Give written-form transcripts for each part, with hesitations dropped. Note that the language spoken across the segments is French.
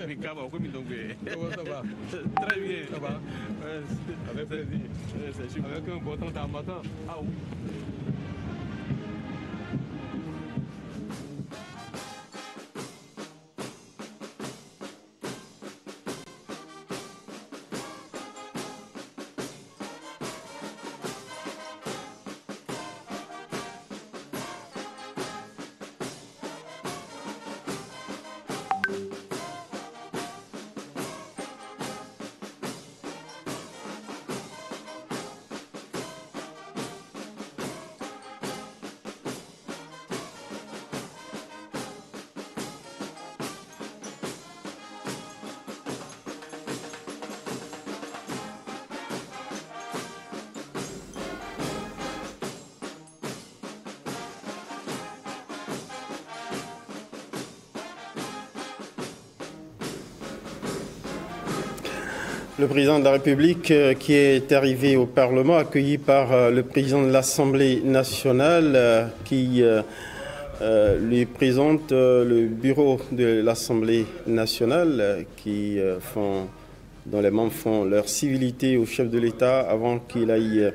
Comment ça va? Très bien. Ça va? Ouais, Avec plaisir. c'est super. Avec un bon temps matin. Ah oui. Le président de la République qui est arrivé au Parlement, accueilli par le président de l'Assemblée nationale qui lui présente le bureau de l'Assemblée nationale dont les membres font leur civilité au chef de l'État avant qu'il aille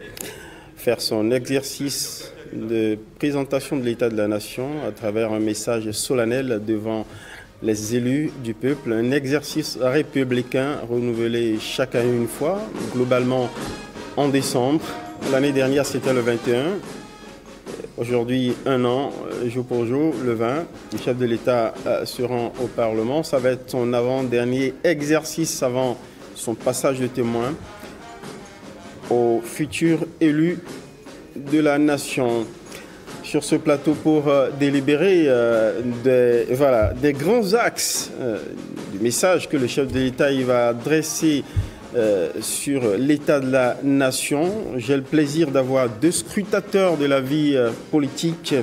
faire son exercice de présentation de l'État de la Nation à travers un message solennel devant les élus du peuple, un exercice républicain renouvelé chaque année une fois, globalement en décembre. L'année dernière, c'était le 21. Aujourd'hui, un an, jour pour jour, le 20. Le chef de l'État se rend au Parlement. Ça va être son avant-dernier exercice avant son passage de témoin aux futurs élus de la nation. Sur ce plateau pour délibérer des grands axes du message que le chef de l'État va adresser sur l'état de la nation. J'ai le plaisir d'avoir deux scrutateurs de la vie politique,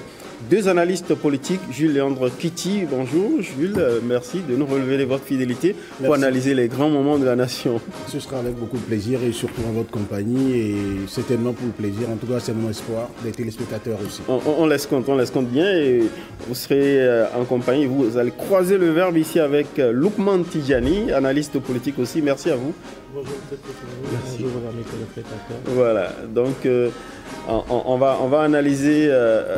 deux analystes politiques, Jules Léandre Kitty. Bonjour Jules, merci de nous relever de votre fidélité pour analyser les grands moments de la nation. Ce sera avec beaucoup de plaisir et surtout en votre compagnie et certainement pour le plaisir, en tout cas c'est mon espoir, des téléspectateurs aussi. On laisse compte bien et vous serez en compagnie, vous allez croiser le verbe ici avec Loukman Tidjani, analyste politique aussi, merci à vous. Bonjour, bonjour à mes téléspectateurs. Voilà, donc on va analyser,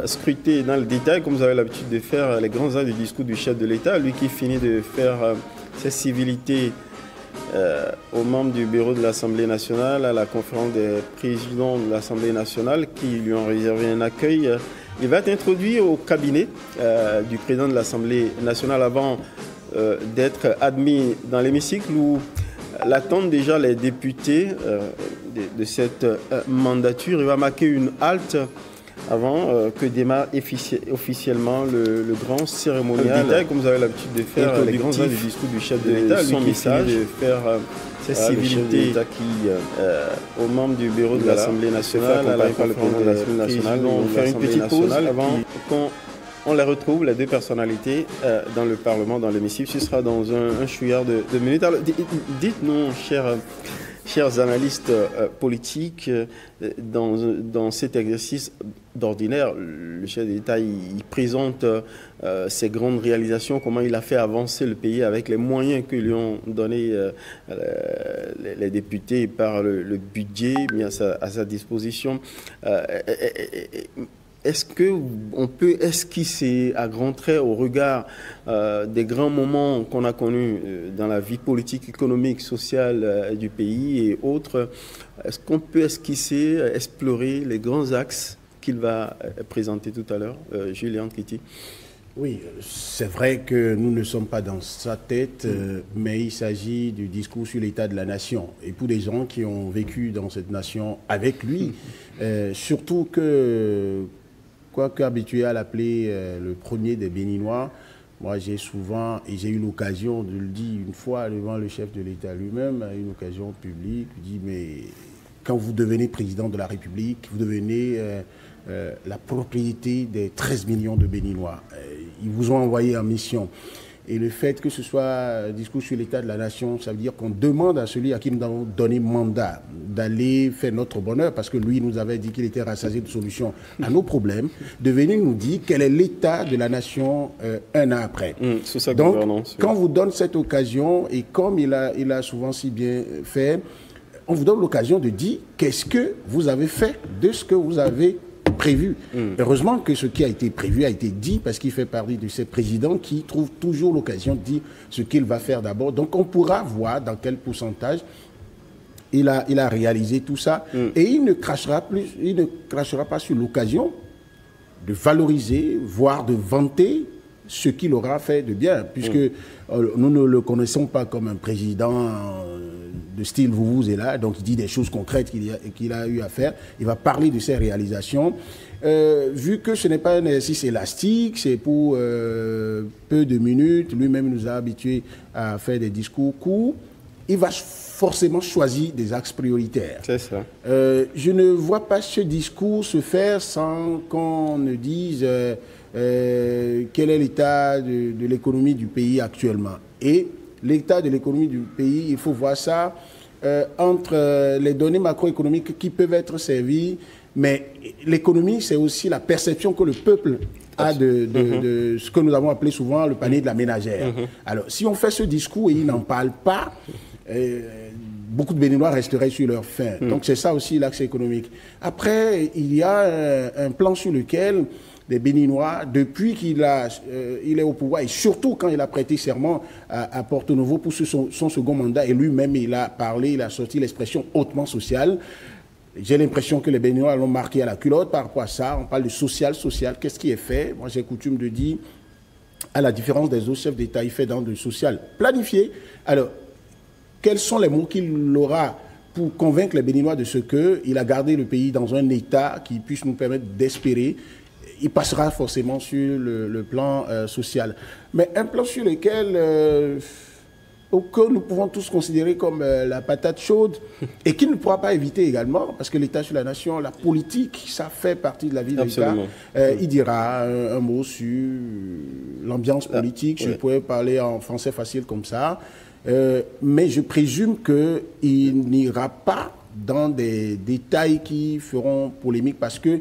scruter dans le détail, comme vous avez l'habitude de faire, les grands actes du discours du chef de l'État, lui qui finit de faire ses civilités aux membres du bureau de l'Assemblée nationale, à la conférence des présidents de l'Assemblée nationale qui lui ont réservé un accueil. Il va être introduit au cabinet du président de l'Assemblée nationale avant d'être admis dans l'hémicycle où l'attendent déjà les députés de cette mandature. Il va marquer une halte avant que démarre officiellement le grand cérémonial. Détail, comme vous avez l'habitude de faire, les grands actes du discours du chef de l'État, son message de faire ses civilités aux membres du bureau de l'Assemblée nationale, à la conférence de l'Assemblée nationale. On va faire une petite pause avant qu'on les retrouve, les deux personnalités, dans le Parlement, dans l'hémicycle. Ce sera dans un chouïard de minutes. Alors, dites-nous, chers analystes politiques, dans cet exercice d'ordinaire, le chef de l'État, il présente ses grandes réalisations, comment il a fait avancer le pays avec les moyens que lui ont donné les députés par le budget mis à sa disposition. Est-ce qu'on peut esquisser à grands traits au regard des grands moments qu'on a connus dans la vie politique, économique, sociale du pays et autres, est-ce qu'on peut esquisser, explorer les grands axes qu'il va présenter tout à l'heure, Jules Léandre Kitty? Oui, c'est vrai que nous ne sommes pas dans sa tête, mais il s'agit du discours sur l'état de la nation. Et pour des gens qui ont vécu dans cette nation avec lui, surtout que, quoique habitué à l'appeler le premier des Béninois, moi j'ai souvent, et j'ai eu l'occasion de le dire une fois devant le chef de l'État lui-même, à une occasion publique, il dit mais quand vous devenez président de la République, vous devenez la propriété des 13 millions de Béninois. Ils vous ont envoyé en mission. Et le fait que ce soit un discours sur l'état de la nation, ça veut dire qu'on demande à celui à qui nous avons donné mandat d'aller faire notre bonheur, parce que lui nous avait dit qu'il était rassasié de solutions à nos problèmes, de venir nous dire quel est l'état de la nation un an après. Sous sa Donc, gouvernance. quand on vous donne cette occasion, et comme il a souvent si bien fait, on vous donne l'occasion de dire qu'est-ce que vous avez fait de ce que vous avez prévu. Heureusement que ce qui a été prévu a été dit, parce qu'il fait partie de ces présidents qui trouvent toujours l'occasion de dire ce qu'il va faire d'abord. Donc on pourra voir dans quel pourcentage il a réalisé tout ça. Et il ne crachera pas sur l'occasion de valoriser, voire de vanter ce qu'il aura fait de bien, puisque nous ne le connaissons pas comme un président de style vous et là, donc il dit des choses concrètes qu'il a eu à faire. Il va parler de ses réalisations. Vu que ce n'est pas un exercice élastique, c'est pour peu de minutes, lui-même nous a habitués à faire des discours courts, il va forcément choisir des axes prioritaires. C'est ça. Je ne vois pas ce discours se faire sans qu'on ne dise quel est l'état de l'économie du pays actuellement. Et l'état de l'économie du pays, il faut voir ça entre les données macroéconomiques qui peuvent être servies, mais l'économie, c'est aussi la perception que le peuple a de ce que nous avons appelé souvent le panier de la ménagère. Alors, si on fait ce discours et ils n'en parlent pas, beaucoup de Béninois resteraient sur leur faim. Donc, c'est ça aussi l'axe économique. Après, il y a un plan sur lequel les Béninois, depuis qu'il est au pouvoir, et surtout quand il a prêté serment à Porto Novo pour son second mandat, et lui-même, il a parlé, il a sorti l'expression hautement sociale. J'ai l'impression que les Béninois l'ont marqué à la culotte par rapport à ça. On parle de social. Qu'est-ce qui est fait? Moi, j'ai coutume de dire, à la différence des autres chefs d'État, il fait dans le social planifié. Alors, quels sont les mots qu'il aura pour convaincre les Béninois de ce qu'il a gardé le pays dans un état qui puisse nous permettre d'espérer? Il passera forcément sur le plan social. Mais un plan sur lequel que nous pouvons tous considérer comme la patate chaude et qu'il ne pourra pas éviter également, parce que l'État sur la nation, la politique, ça fait partie de la vie de l'État. Il dira un mot sur l'ambiance politique. Je pourrais parler en français facile comme ça. Mais je présume qu'il n'ira pas dans des détails qui feront polémique, parce que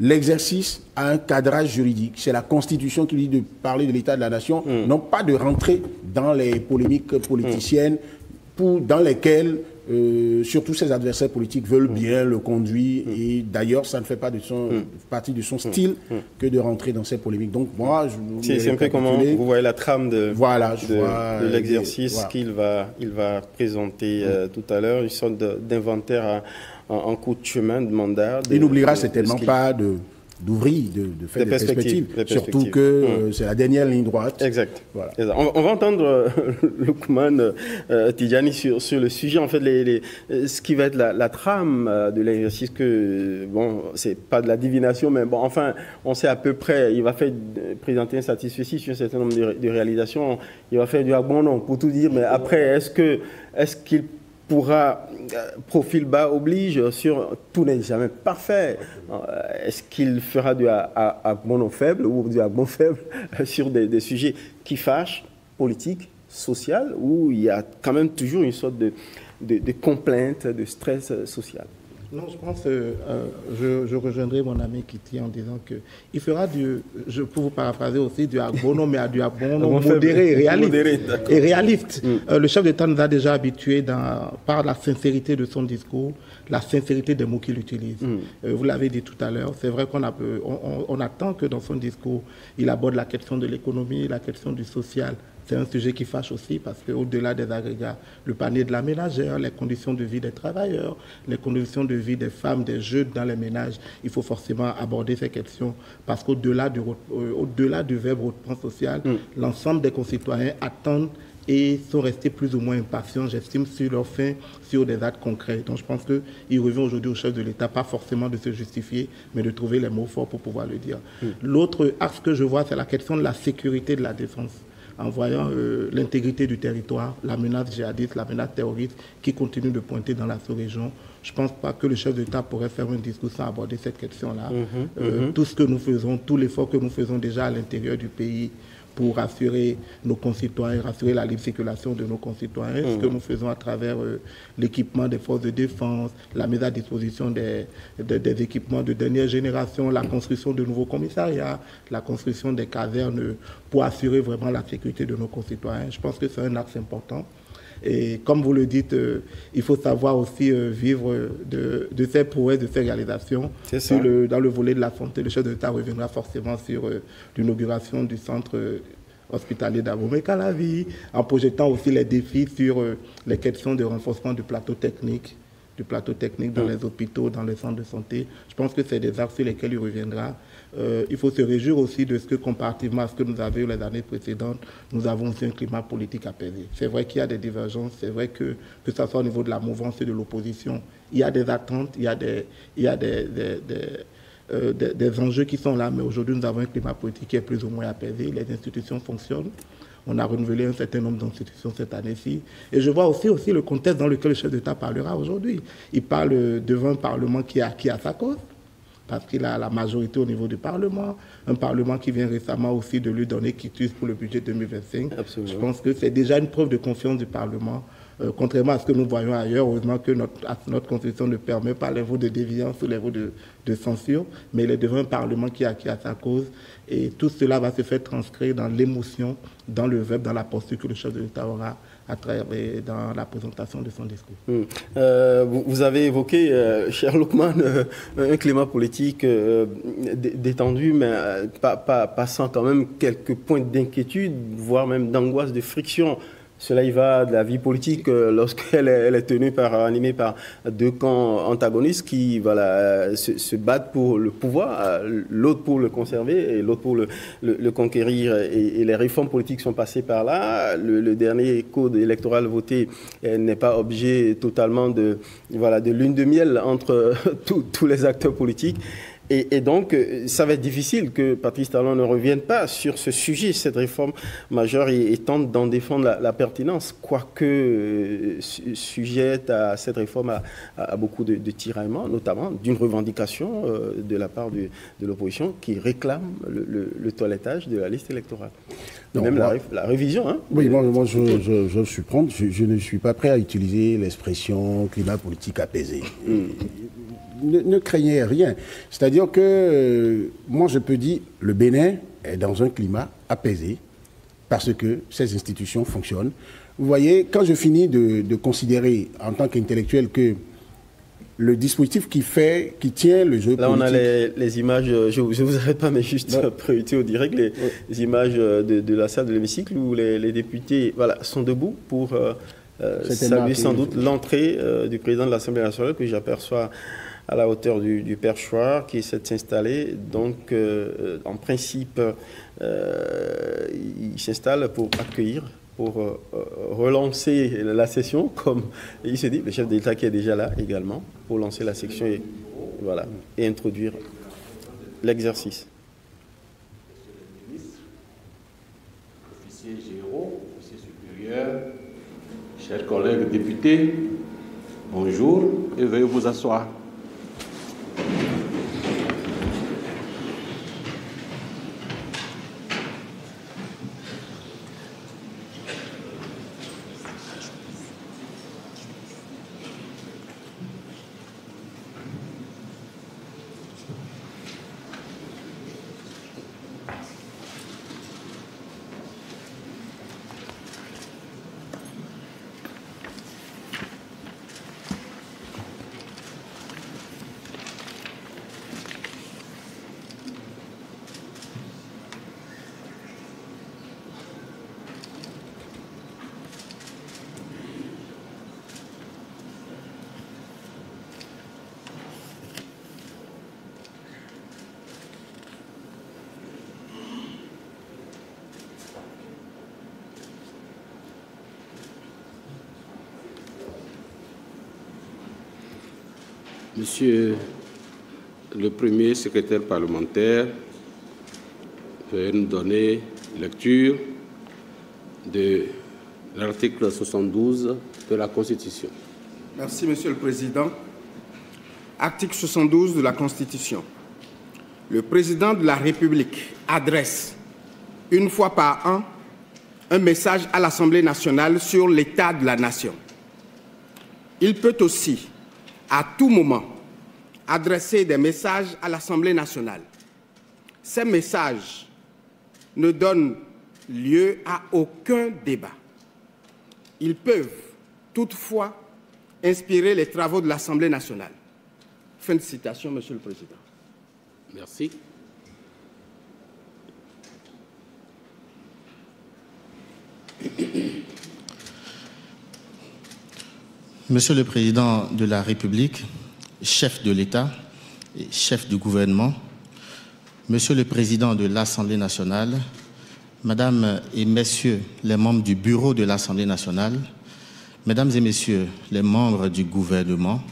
l'exercice a un cadrage juridique. C'est la Constitution qui dit de parler de l'État de la nation, non pas de rentrer dans les polémiques politiciennes dans lesquelles surtout ses adversaires politiques veulent bien le conduire. Et d'ailleurs, ça ne fait pas partie de son style que de rentrer dans ces polémiques. Donc moi, c'est un peu comment vous voyez la trame de l'exercice qu'il va présenter tout à l'heure, une sorte d'inventaire en coup de chemin, de mandat. Il n'oubliera certainement pas d'ouvrir, de faire des perspectives. Surtout que c'est la dernière ligne droite. Exact. Voilà. On va entendre Lukman Tidjani sur le sujet, en fait, ce qui va être la trame de l'exercice, que, bon, c'est pas de la divination, mais bon, enfin, on sait à peu près, il va présenter un satisfecit sur un certain nombre de réalisations, il va faire du abandon, pour tout dire, mais après, est-ce qu'il pourra, profil bas oblige, sur tout n'est jamais parfait. Est-ce qu'il fera du abandon faible ou du abandon faible sur des sujets qui fâchent, politiques, sociaux, où il y a quand même toujours une sorte de complainte, de stress social? Non, je pense que je rejoindrai mon ami Kitty en disant qu'il fera pour vous paraphraser aussi, du abandon, mais du abandon modéré et réaliste. Le chef d'État nous a déjà habitués par la sincérité de son discours, la sincérité des mots qu'il utilise. Vous l'avez dit tout à l'heure, c'est vrai qu'on attend que dans son discours, il aborde la question de l'économie, la question du social. C'est un sujet qui fâche aussi, parce qu'au-delà des agrégats, le panier de la ménagère, les conditions de vie des travailleurs, les conditions de vie des femmes, des jeunes dans les ménages, il faut forcément aborder ces questions, parce qu'au-delà du verbe hautement social, l'ensemble des concitoyens attendent et sont restés plus ou moins impatients, j'estime, sur leur fin, sur des actes concrets. Donc je pense qu'il revient aujourd'hui au chef de l'État, pas forcément de se justifier, mais de trouver les mots forts pour pouvoir le dire. L'autre axe que je vois, c'est la question de la sécurité de la défense, en voyant l'intégrité du territoire, la menace djihadiste, la menace terroriste qui continue de pointer dans la sous-région. Je ne pense pas que le chef d'État pourrait faire un discours sans aborder cette question-là. Tout ce que nous faisons, tout l'effort que nous faisons déjà à l'intérieur du pays pour rassurer nos concitoyens, rassurer la libre circulation de nos concitoyens, ce que nous faisons à travers l'équipement des forces de défense, la mise à disposition des équipements de dernière génération, la construction de nouveaux commissariats, la construction des casernes pour assurer vraiment la sécurité de nos concitoyens. Je pense que c'est un axe important. Et comme vous le dites, il faut savoir aussi vivre de ces prouesses, de ces réalisations. Dans le volet de la santé, le chef de l'État reviendra forcément sur l'inauguration du centre hospitalier d'Abomey-Calavi, en projetant aussi les défis sur les questions de renforcement du plateau technique dans les hôpitaux, dans les centres de santé. Je pense que c'est des axes sur lesquels il reviendra. Il faut se réjouir aussi de ce que, comparativement à ce que nous avions les années précédentes, nous avons aussi un climat politique apaisé. C'est vrai qu'il y a des divergences, c'est vrai que ce soit au niveau de la mouvance et de l'opposition, il y a des attentes, il y a des enjeux qui sont là, mais aujourd'hui nous avons un climat politique qui est plus ou moins apaisé, les institutions fonctionnent. On a renouvelé un certain nombre d'institutions cette année-ci. Et je vois aussi le contexte dans lequel le chef d'État parlera aujourd'hui. Il parle devant un Parlement qui a sa cause, parce qu'il a la majorité au niveau du Parlement, un Parlement qui vient récemment aussi de lui donner quitus pour le budget 2025. Absolument. Je pense que c'est déjà une preuve de confiance du Parlement, contrairement à ce que nous voyons ailleurs. Heureusement que notre Constitution ne permet pas les votes de déviance ou les votes de censure, mais il est devant un Parlement qui a sa cause. Et tout cela va se faire transcrire dans l'émotion, dans le verbe, dans la posture que le chef de l'État aura à travers dans la présentation de son discours. Vous avez évoqué, cher Loukman, un climat politique détendu, mais passant quand même quelques points d'inquiétude, voire même d'angoisse, de friction. Cela y va de la vie politique lorsqu'elle est tenue animée par deux camps antagonistes qui se battent pour le pouvoir, l'autre pour le conserver et l'autre pour le conquérir. Et les réformes politiques sont passées par là. Le dernier code électoral voté n'est pas objet totalement de lune de miel entre tous les acteurs politiques. Et donc, ça va être difficile que Patrice Talon ne revienne pas sur ce sujet, cette réforme majeure, et tente d'en défendre la pertinence, quoique sujette à cette réforme à beaucoup de tiraillements, notamment d'une revendication de la part de l'opposition qui réclame le toilettage de la liste électorale. Non, même la révision. Hein. Oui, moi je suis prompt. Je ne suis pas prêt à utiliser l'expression climat politique apaisé. Ne craignez rien. C'est-à-dire que moi je peux dire le Bénin est dans un climat apaisé parce que ces institutions fonctionnent. Vous voyez, quand je finis de considérer en tant qu'intellectuel que le dispositif qui tient le jeu politique... Là, on a les images, je ne vous arrête pas, mais juste préuté au direct, les images de la salle de l'hémicycle où les députés sont debout pour saluer sans doute l'entrée du président de l'Assemblée nationale que j'aperçois à la hauteur du perchoir qui essaie de s'installer. Donc, en principe, il s'installe pour accueillir, pour relancer la session, comme il se dit, le chef de l'État qui est déjà là également, pour lancer la section et introduire l'exercice. Officiers généraux, officiers supérieurs, chers collègues députés, bonjour et veuillez vous asseoir. Monsieur le Premier secrétaire parlementaire, veuillez nous donner lecture de l'article 72 de la Constitution. Merci, Monsieur le Président. Article 72 de la Constitution. Le Président de la République adresse une fois par an, un message à l'Assemblée nationale sur l'état de la nation. Il peut aussi, à tout moment, adresser des messages à l'Assemblée nationale. Ces messages ne donnent lieu à aucun débat. Ils peuvent toutefois inspirer les travaux de l'Assemblée nationale. Fin de citation, Monsieur le Président. Merci. Monsieur le Président de la République, chef de l'État et chef du gouvernement, Monsieur le Président de l'Assemblée nationale, Mesdames et Messieurs les membres du bureau de l'Assemblée nationale, Mesdames et Messieurs les membres du gouvernement,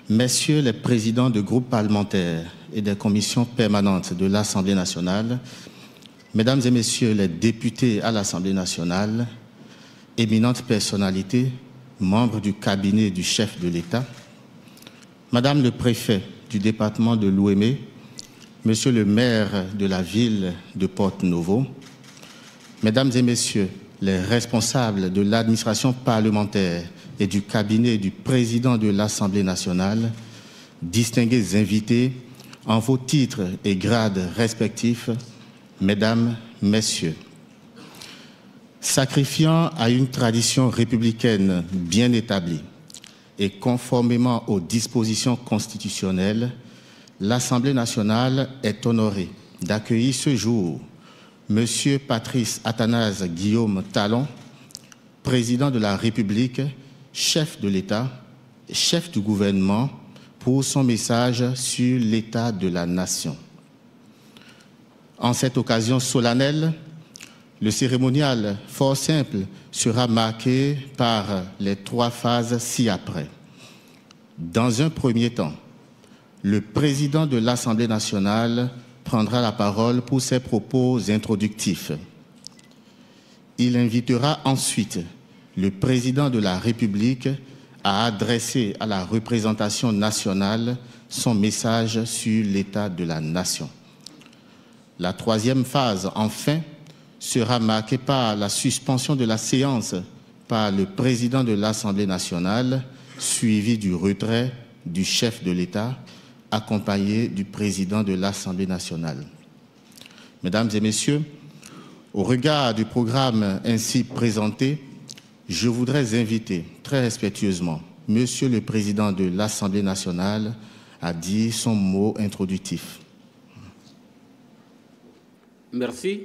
Messieurs les présidents de groupes parlementaires et des commissions permanentes de l'Assemblée nationale, Mesdames et Messieurs les députés à l'Assemblée nationale, éminentes personnalités, membres du cabinet du chef de l'État, Madame le préfet du département de l'Ouémé, Monsieur le maire de la ville de Porto-Novo, Mesdames et Messieurs les responsables de l'administration parlementaire et du cabinet du président de l'Assemblée nationale, distingués invités en vos titres et grades respectifs, Mesdames, Messieurs. Sacrifiant à une tradition républicaine bien établie et conformément aux dispositions constitutionnelles, l'Assemblée nationale est honorée d'accueillir ce jour M. Patrice Athanase Guillaume Talon, président de la République, chef de l'État, chef du gouvernement, pour son message sur l'état de la nation. En cette occasion solennelle, le cérémonial fort simple sera marqué par les 3 phases ci-après. Dans un premier temps, le président de l'Assemblée nationale prendra la parole pour ses propos introductifs. Il invitera ensuite le président de la République à adresser à la représentation nationale son message sur l'état de la nation. La 3e phase, enfin, sera marquée par la suspension de la séance par le président de l'Assemblée nationale, suivi du retrait du chef de l'État, accompagné du président de l'Assemblée nationale. Mesdames et Messieurs, au regard du programme ainsi présenté, je voudrais inviter très respectueusement Monsieur le Président de l'Assemblée nationale à dire son mot introductif. Merci.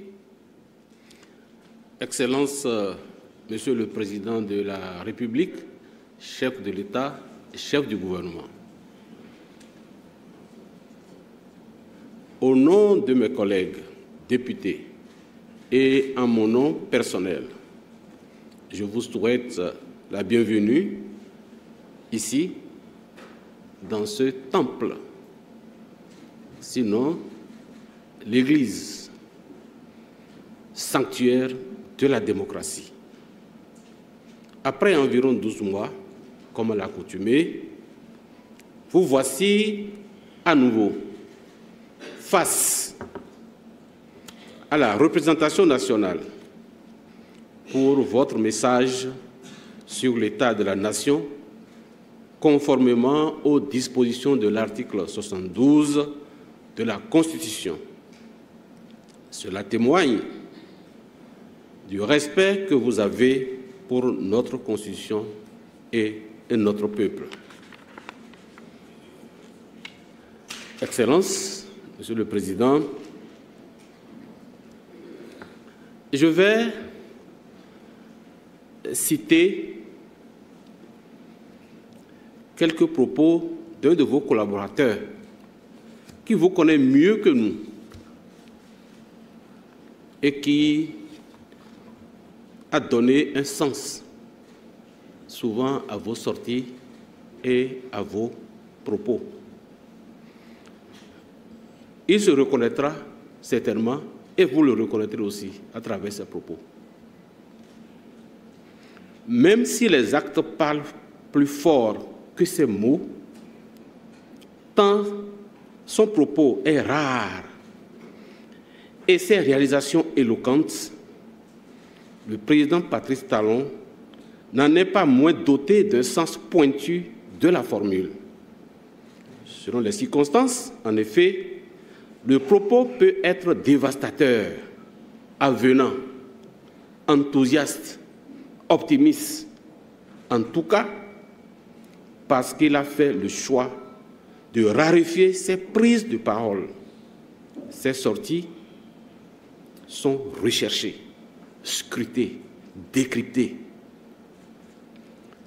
Excellence, Monsieur le Président de la République, chef de l'État et chef du gouvernement. Au nom de mes collègues députés et en mon nom personnel, je vous souhaite la bienvenue ici, dans ce temple, sinon l'Église, sanctuaire de la démocratie. Après environ 12 mois, comme à l'accoutumée, vous voici à nouveau face à la représentation nationale pour votre message sur l'état de la nation, conformément aux dispositions de l'article 72 de la Constitution. Cela témoigne du respect que vous avez pour notre Constitution et notre peuple. Excellences, Monsieur le Président, je vais citer quelques propos d'un de vos collaborateurs qui vous connaît mieux que nous et qui a donné un sens souvent à vos sorties et à vos propos. Il se reconnaîtra certainement et vous le reconnaîtrez aussi à travers ses propos. Même si les actes parlent plus fort que ces mots, tant son propos est rare et ses réalisations éloquentes, le président Patrice Talon n'en est pas moins doté d'un sens pointu de la formule. Selon les circonstances, en effet, le propos peut être dévastateur, avenant, enthousiaste, optimiste, en tout cas parce qu'il a fait le choix de raréfier ses prises de parole. Ses sorties sont recherchées, scrutées, décryptées.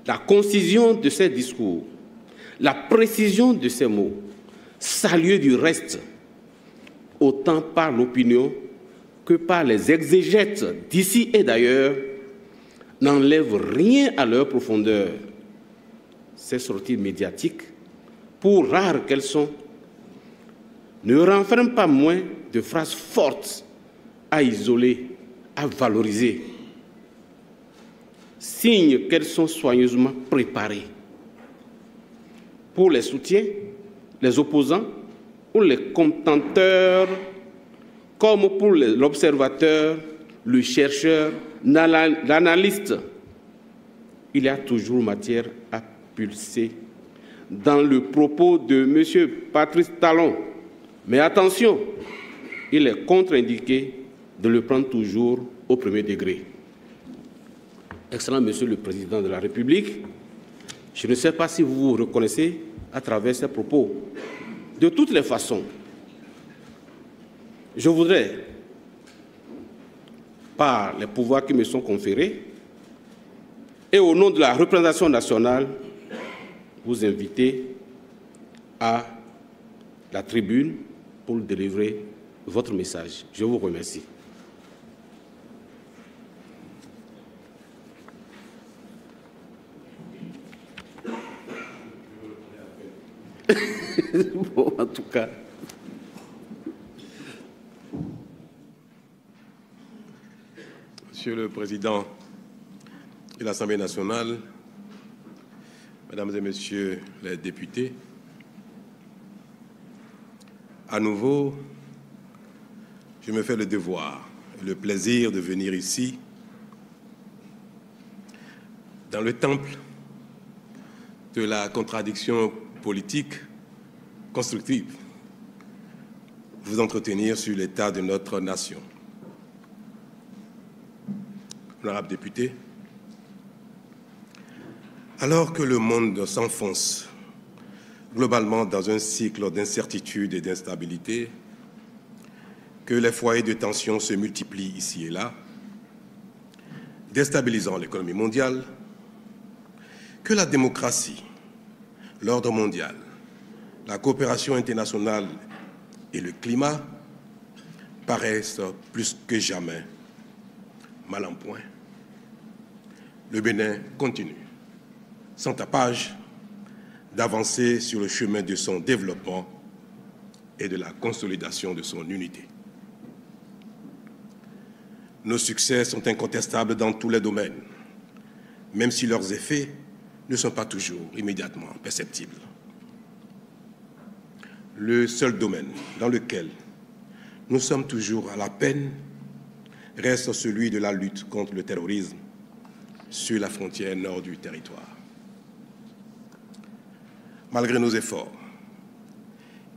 La concision de ses discours, la précision de ses mots, saluée du reste, autant par l'opinion que par les exégètes d'ici et d'ailleurs, n'enlèvent rien à leur profondeur. Ces sorties médiatiques, pour rares qu'elles sont, ne renferment pas moins de phrases fortes à isoler, à valoriser. Signe qu'elles sont soigneusement préparées. Pour les soutiens, les opposants ou les contenteurs, comme pour l'observateur, le chercheur, l'analyste, il y a toujours matière à pulser dans le propos de M. Patrice Talon. Mais attention, il est contre-indiqué de le prendre toujours au premier degré. Excellent Monsieur le Président de la République, je ne sais pas si vous vous reconnaissez à travers ces propos. De toutes les façons, je voudrais, par les pouvoirs qui me sont conférés, et au nom de la représentation nationale, vous inviter à la tribune pour délivrer votre message. Je vous remercie. Bon, en tout cas. Monsieur le Président de l'Assemblée nationale, Mesdames et Messieurs les députés, à nouveau, je me fais le devoir et le plaisir de venir ici, dans le temple de la contradiction politique constructive, vous entretenir sur l'état de notre nation. Honorables députés, alors que le monde s'enfonce globalement dans un cycle d'incertitude et d'instabilité, que les foyers de tension se multiplient ici et là, déstabilisant l'économie mondiale, que la démocratie, l'ordre mondial, la coopération internationale et le climat paraissent plus que jamais mal en point, le Bénin continue, sans tapage, d'avancer sur le chemin de son développement et de la consolidation de son unité. Nos succès sont incontestables dans tous les domaines, même si leurs effets ne sont pas toujours immédiatement perceptibles. Le seul domaine dans lequel nous sommes toujours à la peine reste celui de la lutte contre le terrorisme sur la frontière nord du territoire. Malgré nos efforts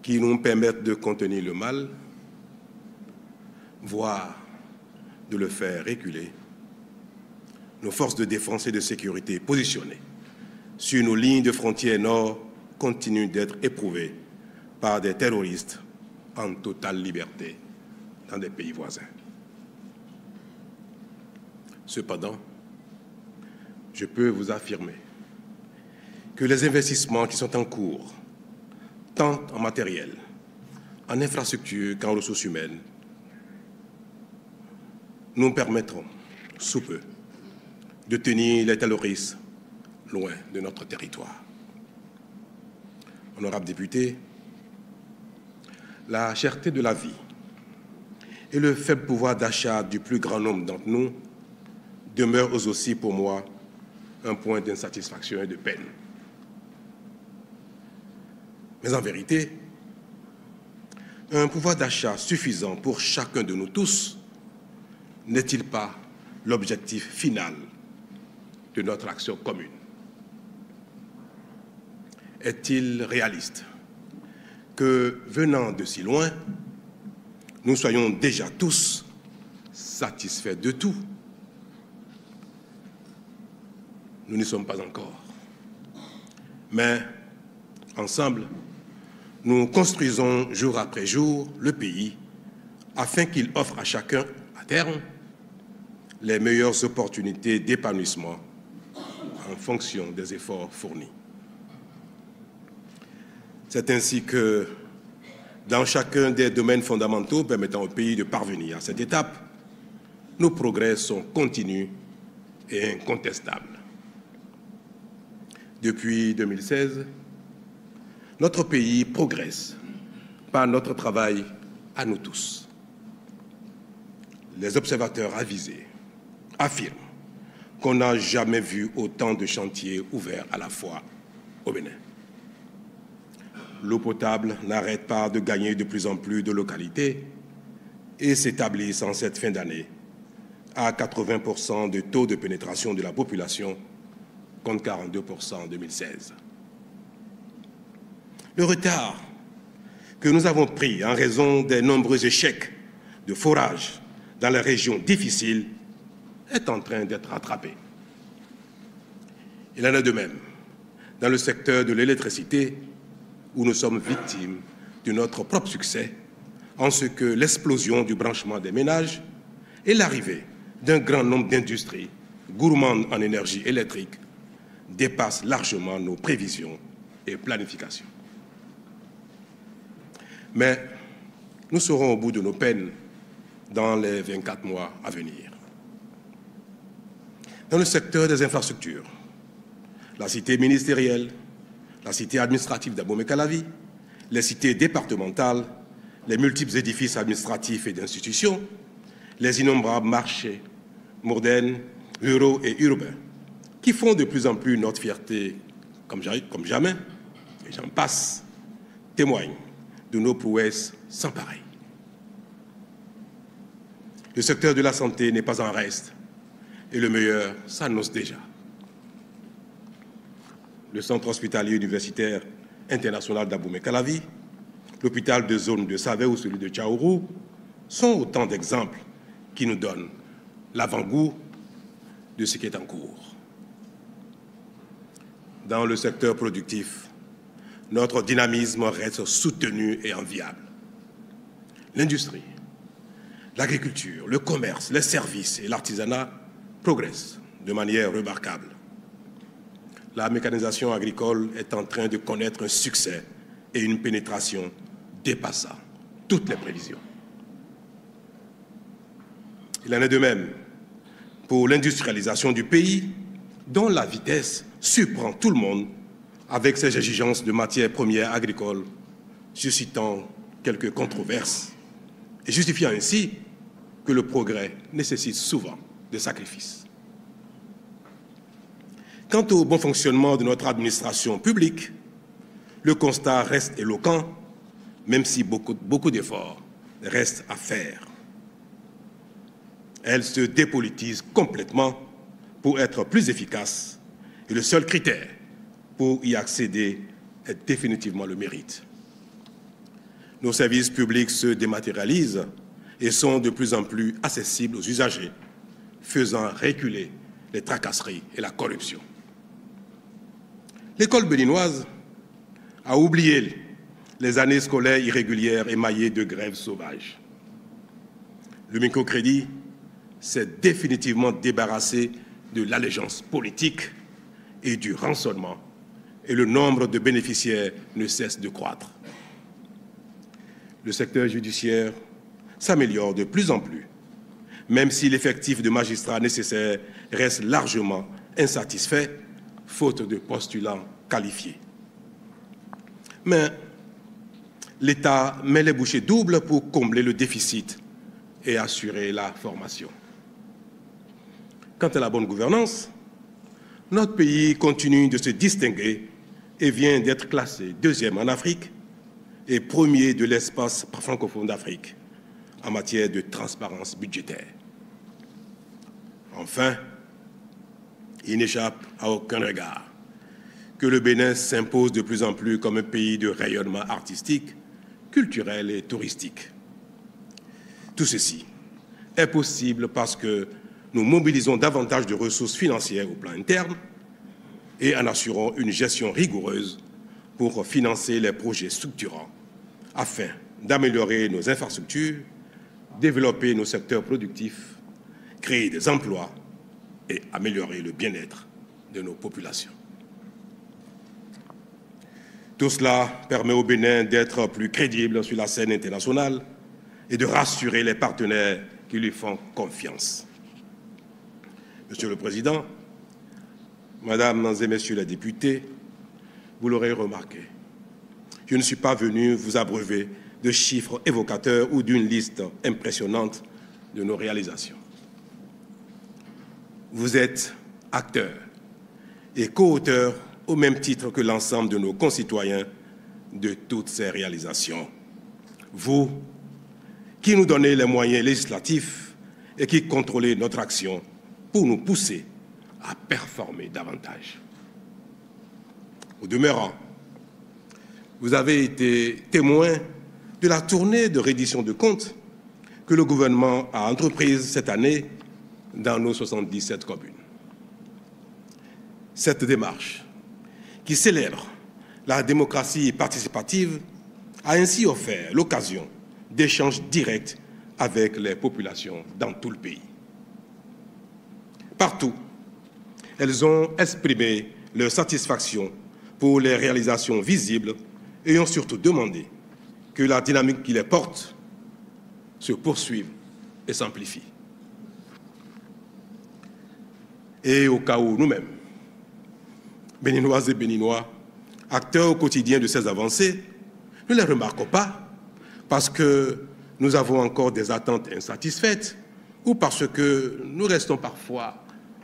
qui nous permettent de contenir le mal, voire de le faire reculer, nos forces de défense et de sécurité positionnées sur nos lignes de frontière nord continuent d'être éprouvées par des terroristes en totale liberté dans des pays voisins. Cependant, je peux vous affirmer que les investissements qui sont en cours, tant en matériel, en infrastructure qu'en ressources humaines, nous permettront, sous peu, de tenir les terroristes loin de notre territoire. Honorables députés, la cherté de la vie et le faible pouvoir d'achat du plus grand nombre d'entre nous demeurent aussi pour moi un point d'insatisfaction et de peine. Mais en vérité, un pouvoir d'achat suffisant pour chacun de nous tous n'est-il pas l'objectif final de notre action commune? Est-il réaliste que, venant de si loin, nous soyons déjà tous satisfaits de tout? Nous n'y sommes pas encore. Mais, ensemble, nous construisons jour après jour le pays afin qu'il offre à chacun, à terme, les meilleures opportunités d'épanouissement en fonction des efforts fournis. C'est ainsi que, dans chacun des domaines fondamentaux permettant au pays de parvenir à cette étape, nos progrès sont continus et incontestables. Depuis 2016, notre pays progresse par notre travail à nous tous. Les observateurs avisés affirment qu'on n'a jamais vu autant de chantiers ouverts à la fois au Bénin. L'eau potable n'arrête pas de gagner de plus en plus de localités et s'établit en cette fin d'année à 80% de taux de pénétration de la population contre 42% en 2016. Le retard que nous avons pris en raison des nombreux échecs de forage dans les régions difficiles est en train d'être rattrapé. Il en est de même dans le secteur de l'électricité, où nous sommes victimes de notre propre succès, en ce que l'explosion du branchement des ménages et l'arrivée d'un grand nombre d'industries gourmandes en énergie électrique dépassent largement nos prévisions et planifications. Mais nous serons au bout de nos peines dans les 24 mois à venir. Dans le secteur des infrastructures, la cité ministérielle, la cité administrative d'Abomey-Calavi, les cités départementales, les multiples édifices administratifs et d'institutions, les innombrables marchés modernes, ruraux et urbains, qui font de plus en plus notre fierté comme jamais, et j'en passe, témoignent de nos prouesses sans pareil. Le secteur de la santé n'est pas en reste, et le meilleur s'annonce déjà. Le centre hospitalier universitaire international d'Abomey-Calavi, l'hôpital de zone de Savé ou celui de Tchaourou sont autant d'exemples qui nous donnent l'avant-goût de ce qui est en cours. Dans le secteur productif, notre dynamisme reste soutenu et enviable. L'industrie, l'agriculture, le commerce, les services et l'artisanat progressent de manière remarquable. La mécanisation agricole est en train de connaître un succès et une pénétration dépassant toutes les prévisions. Il en est de même pour l'industrialisation du pays, dont la vitesse surprend tout le monde avec ses exigences de matières premières agricoles, suscitant quelques controverses et justifiant ainsi que le progrès nécessite souvent des sacrifices. Quant au bon fonctionnement de notre administration publique, le constat reste éloquent, même si beaucoup d'efforts restent à faire. Elle se dépolitise complètement pour être plus efficace, et le seul critère pour y accéder est définitivement le mérite. Nos services publics se dématérialisent et sont de plus en plus accessibles aux usagers, faisant reculer les tracasseries et la corruption. L'école béninoise a oublié les années scolaires irrégulières émaillées de grèves sauvages. Le microcrédit s'est définitivement débarrassé de l'allégeance politique et du rançonnement, et le nombre de bénéficiaires ne cesse de croître. Le secteur judiciaire s'améliore de plus en plus, même si l'effectif de magistrats nécessaire reste largement insatisfait, faute de postulants qualifiés. Mais l'État met les bouchées doubles pour combler le déficit et assurer la formation. Quant à la bonne gouvernance, notre pays continue de se distinguer et vient d'être classé deuxième en Afrique et premier de l'espace francophone d'Afrique en matière de transparence budgétaire. Enfin, il n'échappe à aucun regard que le Bénin s'impose de plus en plus comme un pays de rayonnement artistique, culturel et touristique. Tout ceci est possible parce que nous mobilisons davantage de ressources financières au plan interne et en assurant une gestion rigoureuse pour financer les projets structurants afin d'améliorer nos infrastructures, développer nos secteurs productifs, créer des emplois et améliorer le bien-être de nos populations. Tout cela permet au Bénin d'être plus crédible sur la scène internationale et de rassurer les partenaires qui lui font confiance. Monsieur le Président, Mesdames et Messieurs les députés, vous l'aurez remarqué, je ne suis pas venu vous abreuver de chiffres évocateurs ou d'une liste impressionnante de nos réalisations. Vous êtes acteurs et co-auteurs au même titre que l'ensemble de nos concitoyens de toutes ces réalisations. Vous, qui nous donnez les moyens législatifs et qui contrôlez notre action pour nous pousser à performer davantage. Au demeurant, vous avez été témoin de la tournée de reddition de comptes que le gouvernement a entreprise cette année dans nos 77 communes. Cette démarche, qui célèbre la démocratie participative, a ainsi offert l'occasion d'échanges directs avec les populations dans tout le pays. Partout, elles ont exprimé leur satisfaction pour les réalisations visibles et ont surtout demandé que la dynamique qui les porte se poursuive et s'amplifie. Et au cas où nous-mêmes, Béninoises et Béninois, acteurs au quotidien de ces avancées, ne les remarquons pas parce que nous avons encore des attentes insatisfaites ou parce que nous restons parfois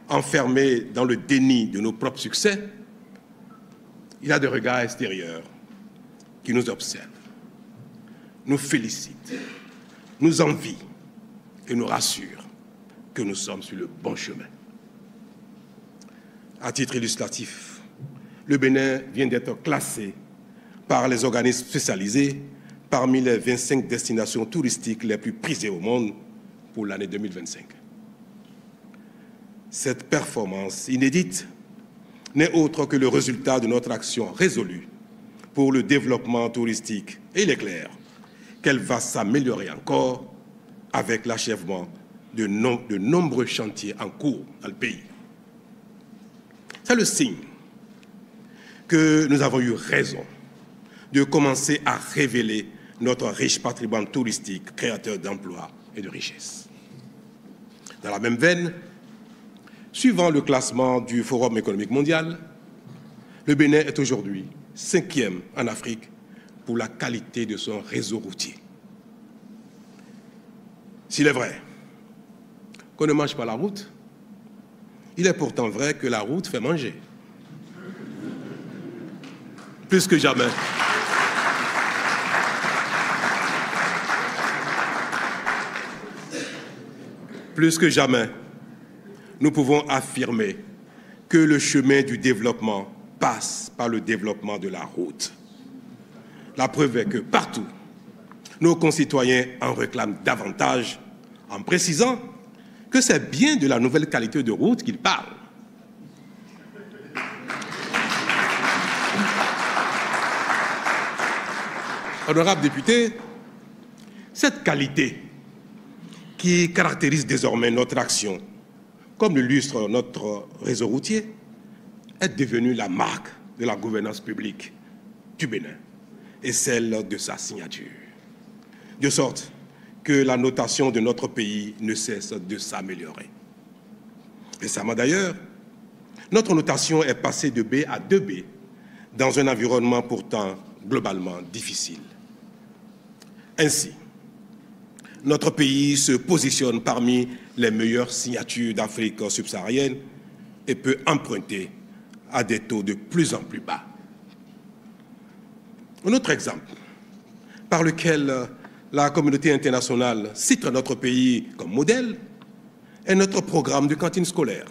enfermés dans le déni de nos propres succès. Il y a des regards extérieurs qui nous observent, nous félicitent, nous envient et nous rassurent que nous sommes sur le bon chemin. À titre illustratif, le Bénin vient d'être classé par les organismes spécialisés parmi les 25 destinations touristiques les plus prisées au monde pour l'année 2025. Cette performance inédite n'est autre que le résultat de notre action résolue pour le développement touristique. Et il est clair qu'elle va s'améliorer encore avec l'achèvement de nombreux chantiers en cours dans le pays. C'est le signe que nous avons eu raison de commencer à révéler notre riche patrimoine touristique, créateur d'emplois et de richesses. Dans la même veine, suivant le classement du Forum économique mondial, le Bénin est aujourd'hui 5e en Afrique pour la qualité de son réseau routier. S'il est vrai qu'on ne mange pas la route, il est pourtant vrai que la route fait manger. Plus que jamais. Plus que jamais, nous pouvons affirmer que le chemin du développement passe par le développement de la route. La preuve est que partout, nos concitoyens en réclament davantage en précisant que c'est bien de la nouvelle qualité de route qu'ils parlent. Honorables députés, cette qualité qui caractérise désormais notre action, comme l'illustre notre réseau routier, est devenue la marque de la gouvernance publique du Bénin et celle de sa signature. De sorte que la notation de notre pays ne cesse de s'améliorer. Récemment d'ailleurs, notre notation est passée de B à 2B dans un environnement pourtant globalement difficile. Ainsi, notre pays se positionne parmi les meilleures signatures d'Afrique subsaharienne et peut emprunter à des taux de plus en plus bas. Un autre exemple par lequel la communauté internationale cite notre pays comme modèle est notre programme de cantine scolaire,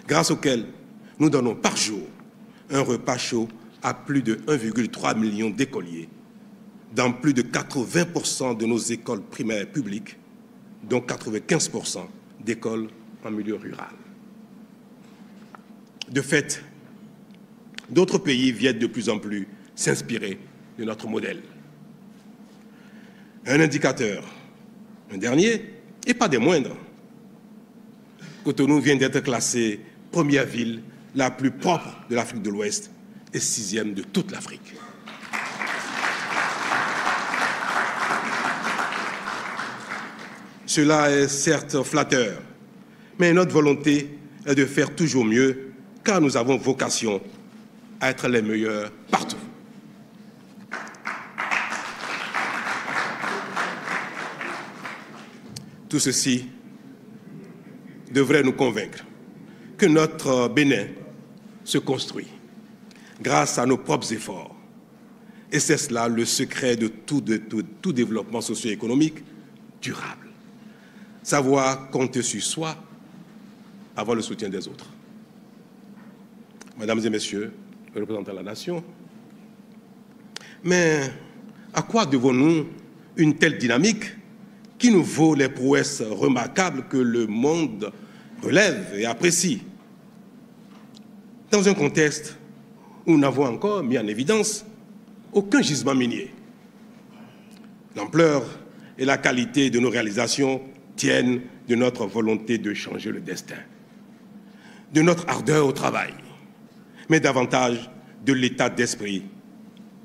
grâce auquel nous donnons par jour un repas chaud à plus de 1,3 million d'écoliers dans plus de 80% de nos écoles primaires publiques, dont 95% d'écoles en milieu rural. De fait, d'autres pays viennent de plus en plus s'inspirer de notre modèle. Un indicateur, un dernier, et pas des moindres. Cotonou vient d'être classée première ville la plus propre de l'Afrique de l'Ouest et 6e de toute l'Afrique. Cela est certes flatteur, mais notre volonté est de faire toujours mieux, car nous avons vocation à être les meilleurs partout. Tout ceci devrait nous convaincre que notre Bénin se construit grâce à nos propres efforts. Et c'est cela le secret de tout développement socio-économique durable. Savoir compter sur soi avant le soutien des autres. Mesdames et messieurs, les représentants de la nation, mais à quoi devons-nous une telle dynamique qui nous vaut les prouesses remarquables que le monde relève et apprécie, dans un contexte où nous n'avons encore mis en évidence aucun gisement minier? L'ampleur et la qualité de nos réalisations tiennent de notre volonté de changer le destin, de notre ardeur au travail, mais davantage de l'état d'esprit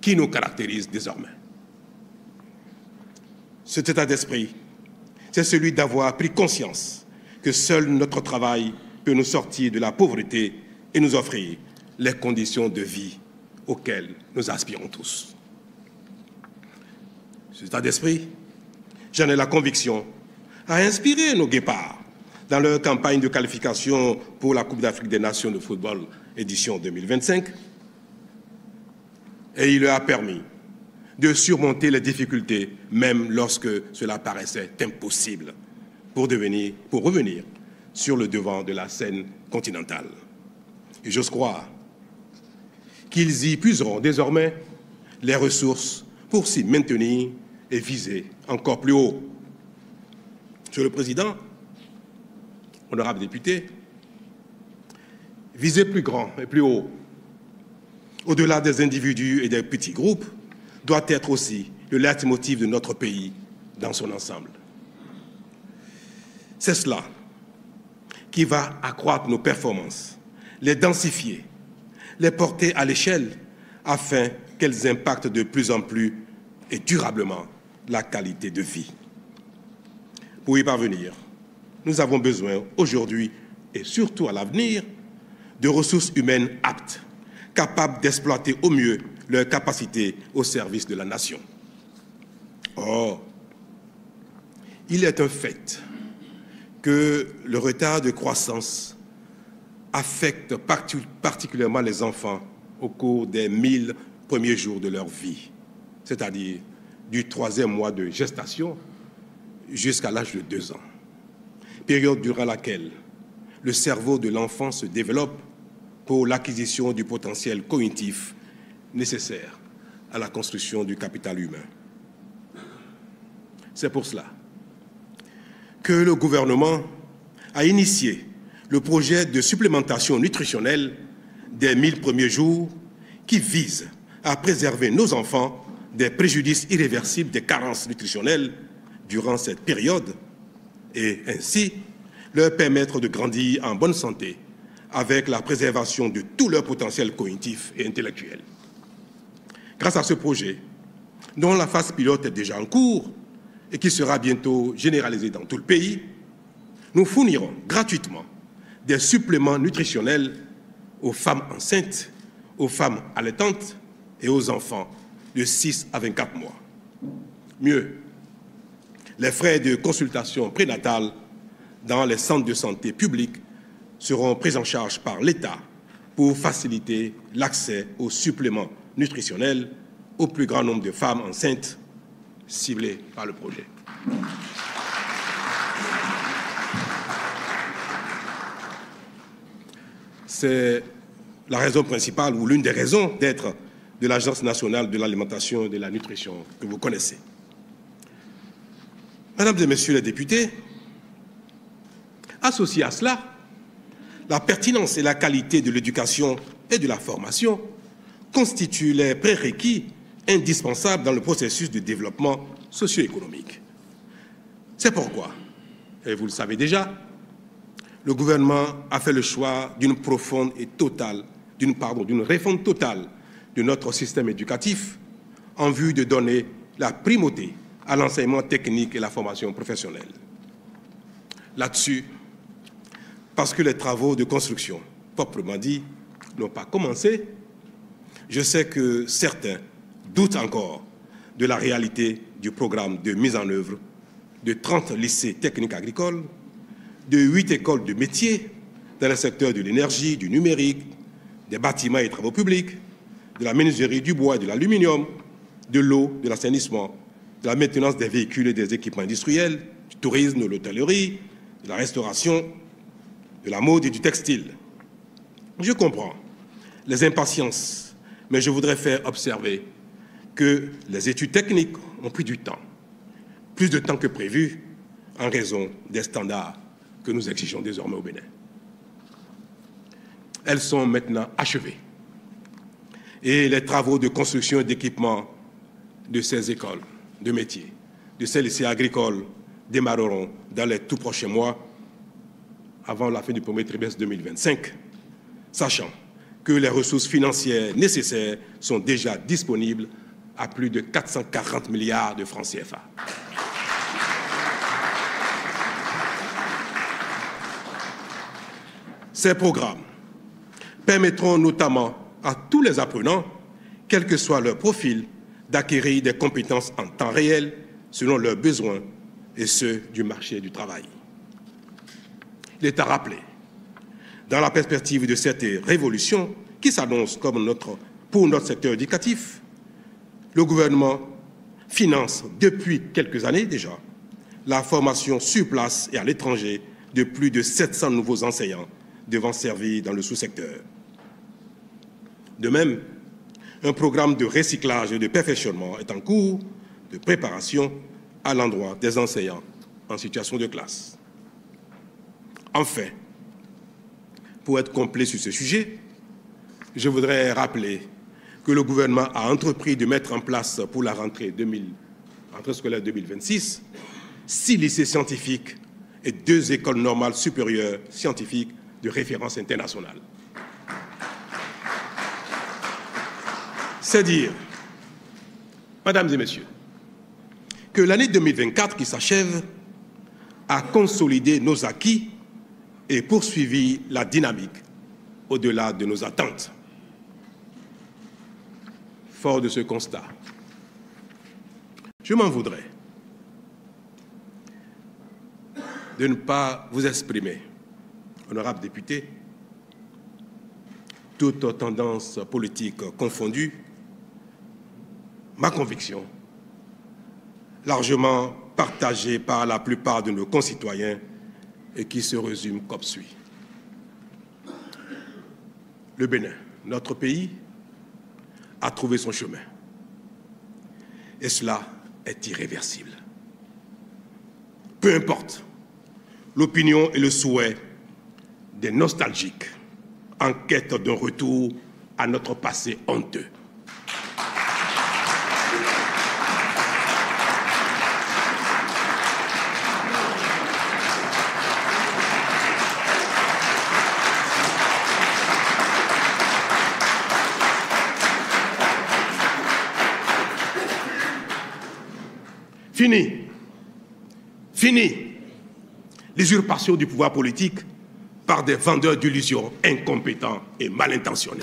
qui nous caractérise désormais. Cet état d'esprit, c'est celui d'avoir pris conscience que seul notre travail peut nous sortir de la pauvreté et nous offrir les conditions de vie auxquelles nous aspirons tous. Cet état d'esprit, j'en ai la conviction, a inspiré nos guépards dans leur campagne de qualification pour la Coupe d'Afrique des Nations de football édition 2025, et il leur a permis de surmonter les difficultés, même lorsque cela paraissait impossible, pour revenir sur le devant de la scène continentale. Et j'ose croire qu'ils y puiseront désormais les ressources pour s'y maintenir et viser encore plus haut. Monsieur le Président, honorables députés, viser plus grand et plus haut, au-delà des individus et des petits groupes, doit être aussi le leitmotiv de notre pays dans son ensemble. C'est cela qui va accroître nos performances, les densifier, les porter à l'échelle afin qu'elles impactent de plus en plus et durablement la qualité de vie. Pour y parvenir, nous avons besoin aujourd'hui et surtout à l'avenir de ressources humaines aptes, capables d'exploiter au mieux leurs capacités au service de la nation. Or, il est un fait que le retard de croissance affecte particulièrement les enfants au cours des 1000 premiers jours de leur vie, c'est-à-dire du 3e mois de gestation jusqu'à l'âge de 2 ans, période durant laquelle le cerveau de l'enfant se développe pour l'acquisition du potentiel cognitif nécessaire à la construction du capital humain. C'est pour cela que le gouvernement a initié le projet de supplémentation nutritionnelle des 1000 premiers jours qui vise à préserver nos enfants des préjudices irréversibles des carences nutritionnelles durant cette période et ainsi leur permettre de grandir en bonne santé avec la préservation de tout leur potentiel cognitif et intellectuel. Grâce à ce projet, dont la phase pilote est déjà en cours et qui sera bientôt généralisée dans tout le pays, nous fournirons gratuitement des suppléments nutritionnels aux femmes enceintes, aux femmes allaitantes et aux enfants de 6 à 24 mois. Mieux, les frais de consultation prénatale dans les centres de santé publics seront pris en charge par l'État pour faciliter l'accès aux suppléments nutritionnels au plus grand nombre de femmes enceintes ciblées par le projet. C'est la raison principale ou l'une des raisons d'être de l'Agence nationale de l'alimentation et de la nutrition que vous connaissez. Mesdames et messieurs les députés, associé à cela, la pertinence et la qualité de l'éducation et de la formation constituent les prérequis indispensables dans le processus de développement socio-économique. C'est pourquoi, et vous le savez déjà, le gouvernement a fait le choix d'une profonde et totale, d'une réforme totale de notre système éducatif en vue de donner la primauté à l'enseignement technique et la formation professionnelle. Là-dessus, parce que les travaux de construction, proprement dit, n'ont pas commencé, je sais que certains doutent encore de la réalité du programme de mise en œuvre de 30 lycées techniques agricoles, de 8 écoles de métiers dans le secteur de l'énergie, du numérique, des bâtiments et travaux publics, de la menuiserie, du bois et de l'aluminium, de l'eau, de l'assainissement, de la maintenance des véhicules et des équipements industriels, du tourisme, de l'hôtellerie, de la restauration, de la mode et du textile. Je comprends les impatiences, mais je voudrais faire observer que les études techniques ont pris du temps, plus de temps que prévu, en raison des standards que nous exigeons désormais au Bénin. Elles sont maintenant achevées. Et les travaux de construction et d'équipement de ces écoles de métiers, de ces lycées agricoles, démarreront dans les tout prochains mois, avant la fin du premier trimestre 2025, sachant que les ressources financières nécessaires sont déjà disponibles à plus de 440 milliards de francs CFA. Ces programmes permettront notamment à tous les apprenants, quel que soit leur profil, d'acquérir des compétences en temps réel selon leurs besoins et ceux du marché du travail. Il est à rappeler, dans la perspective de cette révolution qui s'annonce comme pour notre secteur éducatif, le gouvernement finance depuis quelques années déjà la formation sur place et à l'étranger de plus de 700 nouveaux enseignants devant servir dans le sous-secteur. De même, un programme de recyclage et de perfectionnement est en cours de préparation à l'endroit des enseignants en situation de classe. Enfin, pour être complet sur ce sujet, je voudrais rappeler que le gouvernement a entrepris de mettre en place pour la rentrée scolaire 2026 6 lycées scientifiques et 2 écoles normales supérieures scientifiques de référence internationale. C'est dire, mesdames et messieurs, que l'année 2024 qui s'achève a consolidé nos acquis et poursuivi la dynamique au-delà de nos attentes. Fort de ce constat, je m'en voudrais de ne pas vous exprimer, honorables députés, toutes tendances politiques confondues, ma conviction, largement partagée par la plupart de nos concitoyens et qui se résume comme suit. Le Bénin, notre pays, a trouvé son chemin. Et cela est irréversible. Peu importe l'opinion et le souhait des nostalgiques en quête d'un retour à notre passé honteux. Fini l'usurpation du pouvoir politique par des vendeurs d'illusions incompétents et mal intentionnés.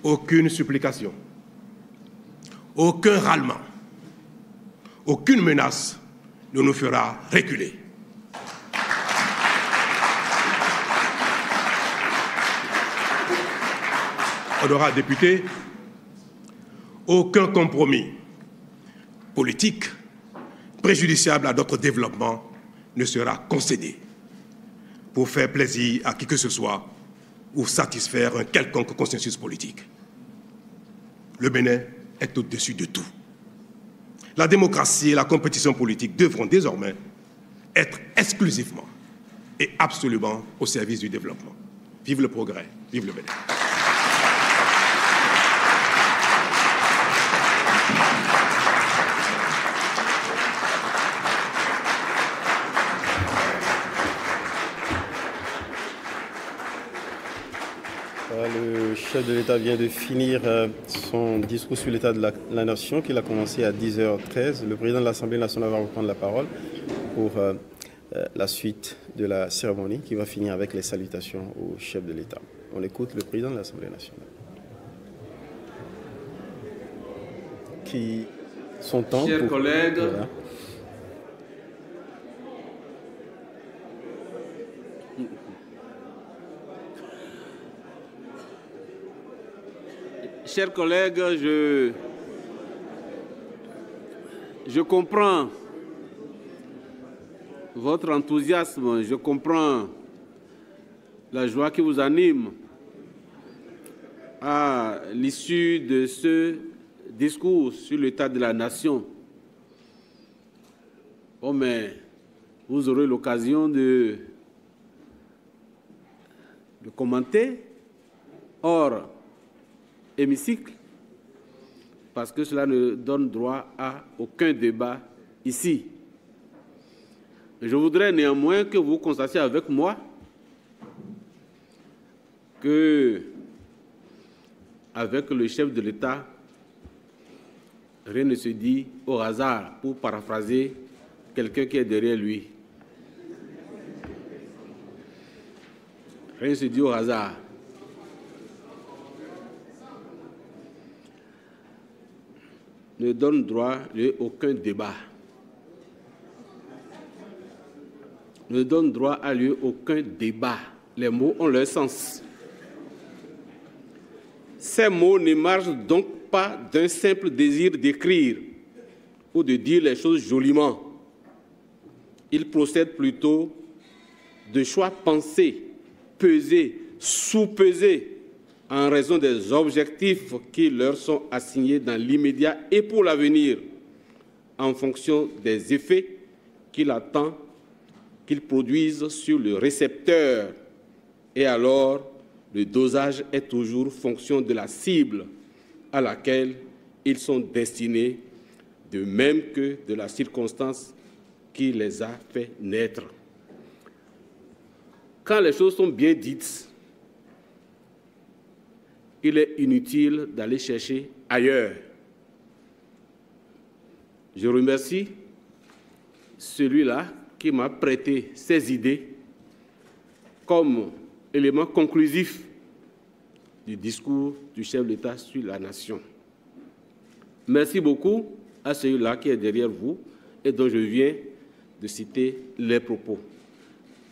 Aucune supplication, aucun râlement, aucune menace ne nous fera reculer. honorables députés, aucun compromis politique préjudiciable à notre développement ne sera concédé pour faire plaisir à qui que ce soit ou satisfaire un quelconque consensus politique. Le Bénin est au-dessus de tout. La démocratie et la compétition politique devront désormais être exclusivement et absolument au service du développement. Vive le progrès, vive le Bénin. Le chef de l'État vient de finir son discours sur l'état de la nation qu'il a commencé à 10h13. Le président de l'Assemblée nationale va reprendre la parole pour la suite de la cérémonie qui va finir avec les salutations au chef de l'État. On écoute le président de l'Assemblée nationale. Qui son temps Chers collègues, voilà. Chers collègues, je comprends votre enthousiasme, je comprends la joie qui vous anime à l'issue de ce discours sur l'état de la nation. Bon, mais vous aurez l'occasion de commenter hors hémicycle, parce que cela ne donne droit à aucun débat ici. Je voudrais néanmoins que vous constatiez avec moi que, avec le chef de l'État, rien ne se dit au hasard, pour paraphraser quelqu'un qui est derrière lui. Rien ne se dit au hasard. Ne donne droit à aucun débat. Ne donne droit à lieu aucun débat. Les mots ont leur sens. Ces mots n'émergent donc pas d'un simple désir d'écrire ou de dire les choses joliment. Ils procèdent plutôt de choix pensés, pesés, sous-pesés, en raison des objectifs qui leur sont assignés dans l'immédiat et pour l'avenir, en fonction des effets qu'il attend qu'ils produisent sur le récepteur. Et alors, le dosage est toujours fonction de la cible à laquelle ils sont destinés, de même que de la circonstance qui les a fait naître. Quand les choses sont bien dites, il est inutile d'aller chercher ailleurs. Je remercie celui-là qui m'a prêté ses idées comme élément conclusif du discours du chef de l'État sur la nation. Merci beaucoup à celui-là qui est derrière vous et dont je viens de citer les propos.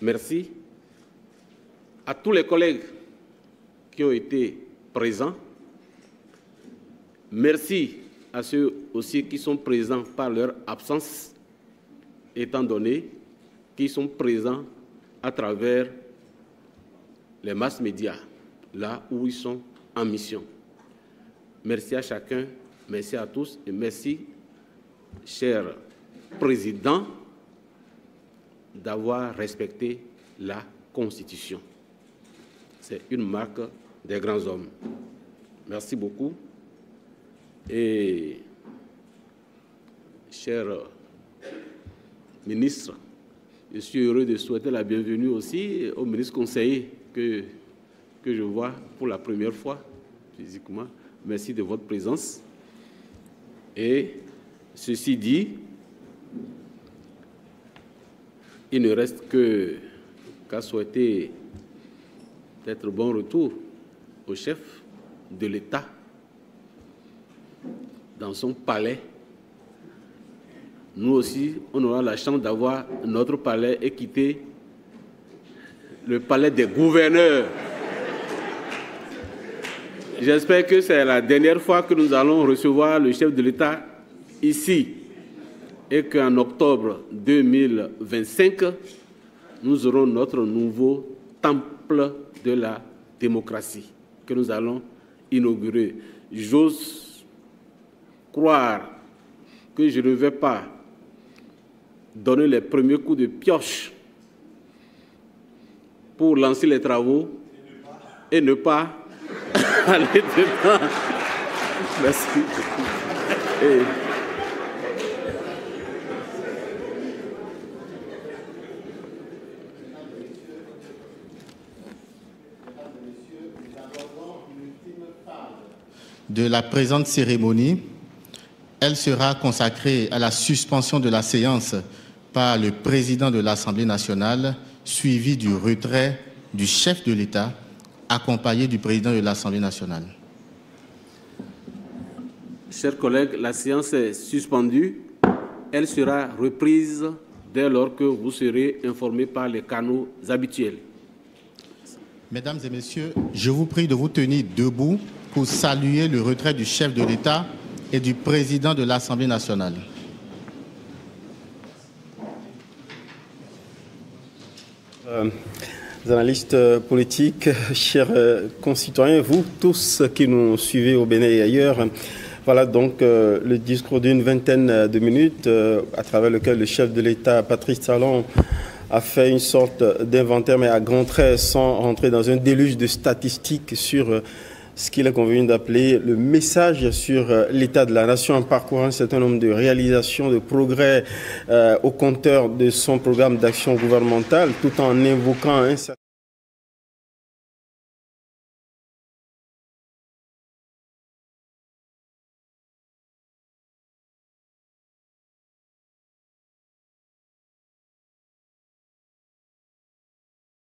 Merci à tous les collègues qui ont été présents. Merci à ceux aussi qui sont présents par leur absence, étant donné qu'ils sont présents à travers les masses médias, là où ils sont en mission. Merci à chacun, merci à tous et merci, cher Président, d'avoir respecté la Constitution. C'est une marque des grands hommes. Merci beaucoup. Et, cher ministre, je suis heureux de souhaiter la bienvenue aussi au ministre conseiller que je vois pour la première fois physiquement. Merci de votre présence. Et ceci dit, il ne reste qu'à souhaiter peut-être bon retour au chef de l'État dans son palais. Nous aussi, on aura la chance d'avoir notre palais et quitter le palais des gouverneurs. J'espère que c'est la dernière fois que nous allons recevoir le chef de l'État ici et qu'en octobre 2025, nous aurons notre nouveau temple de la démocratie que nous allons inaugurer. J'ose croire que je ne vais pas donner les premiers coups de pioche pour lancer les travaux et ne pas aller dedans. Merci. De la présente cérémonie, elle sera consacrée à la suspension de la séance par le président de l'Assemblée nationale, suivi du retrait du chef de l'État, accompagné du président de l'Assemblée nationale. Chers collègues, la séance est suspendue. Elle sera reprise dès lors que vous serez informés par les canaux habituels. Mesdames et messieurs, je vous prie de vous tenir debout pour saluer le retrait du chef de l'État et du président de l'Assemblée nationale. Analystes politiques, chers concitoyens, vous tous qui nous suivez au Bénin et ailleurs, voilà donc le discours d'une vingtaine de minutes à travers lequel le chef de l'État, Patrice Talon, a fait une sorte d'inventaire, mais à grands traits, sans rentrer dans un déluge de statistiques sur ce qu'il est convenu d'appeler le message sur l'état de la nation, en parcourant un certain nombre de réalisations, de progrès au compteur de son programme d'action gouvernementale, tout en invoquant un certain